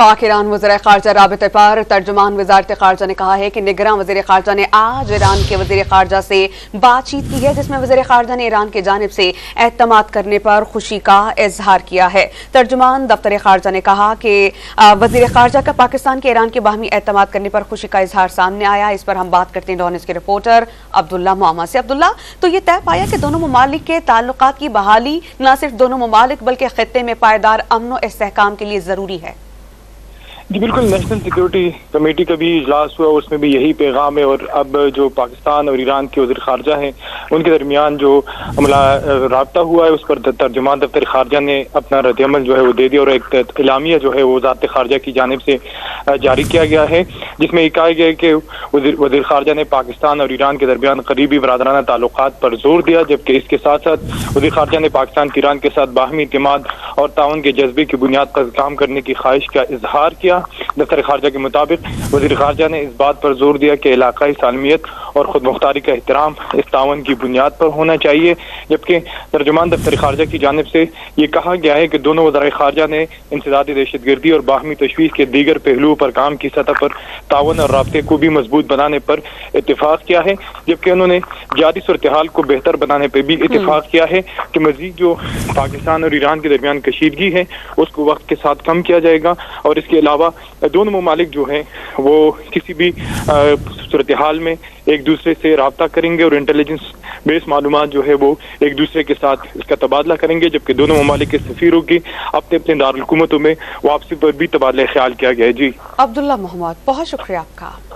पाक ईरान वज़ीर ख़ारजा राबिते पर तर्जुमान वज़ारत ख़ारजा ने कहा है कि निगरान वज़ीर ख़ारजा ने आज ईरान के वज़ीर ख़ारजा से बातचीत की है, जिसमें वज़ीर ख़ारजा ने ईरान की जानिब से एतमाद करने पर खुशी का इजहार किया है। तर्जुमान दफ्तर ख़ारजा ने कहा कि वज़ीर ख़ारजा का पाकिस्तान के ईरान के बाहमी एतमाद करने पर खुशी का इजहार सामने आया। इस पर हम बात करते हैं डॉन न्यूज़ के रिपोर्टर अब्दुल्ला मोहम्मद से। अब्दुल्ला, तो ये तय पाया कि दोनों ममालिक के ताल्लुकात की बहाली न सिर्फ दोनों ममालिक बल्कि खित्ते में पायदार अमन और इस्तेहकाम के लिए ज़रूरी है। जी बिल्कुल, नेशनल सिक्योरिटी कमेटी का भी इजलास हुआ, उसमें भी यही पैगाम है। और अब जो पाकिस्तान और ईरान के वज़ीर ख़ारजा हैं उनके दरमियान जो राब्ता हुआ है उस पर तर्जुमान दफ्तर ख़ारजा ने अपना रद्द-ए-अमल जो है वो दे दिया और एक इलामिया जो है वो वज़ारत ख़ारजा की जानिब से जारी किया गया है, जिसमें कहा गया है कि वज़ीर ख़ारजा ने पाकिस्तान और ईरान के दरमियान करीबी बरादराना ताल्लुकात पर जोर दिया, जबकि इसके साथ साथ वज़ीर ख़ारजा ने पाकिस्तान के ईरान के साथ बाहमी इत्तेमाद और ताउन के जज्बे की बुनियाद पर काम करने की ख्वाहिश का इजहार किया। दफ्तर ख़ारजा के मुताबिक वज़ीर ख़ारजा ने इस बात पर जोर दिया कि इलाकाई सालमियत और खुद मुख्तारी का एहतराम इस ताउन की बुनियाद पर होना चाहिए, जबकि तर्जुमान दफ्तर ख़ारजा की जानिब से ये कहा गया है कि दोनों वज़ीर ख़ारजा ने इंसदादी दहशतगर्दी और बाहमी तशवीश के दीगर पहलुओं पर काम की सतह पर ताउन और राब्ते को भी मजबूत बनाने पर इत्तेफाक किया है, जबकि उन्होंने जारी सूरत हाल को बेहतर बनाने पर भी इत्तेफाक किया है कि मज़ीद जो पाकिस्तान और ईरान के दरमियान कशीदगी है उसको वक्त के साथ कम किया जाएगा। और इसके अलावा दोनों ममालिक जो हैं वो किसी भी सूरत हाल में एक दूसरे से राब्ता करेंगे और इंटेलिजेंस बेस मालूमात जो है वो एक दूसरे के साथ इसका तबादला करेंगे, जबकि दोनों ममालिक के सफीरों की अपने अपने दारुल हुकूमतों में वापसी पर भी तबादला ख्याल किया गया है। जी अब्दुल्ला मोहम्मद, बहुत शुक्रिया आपका।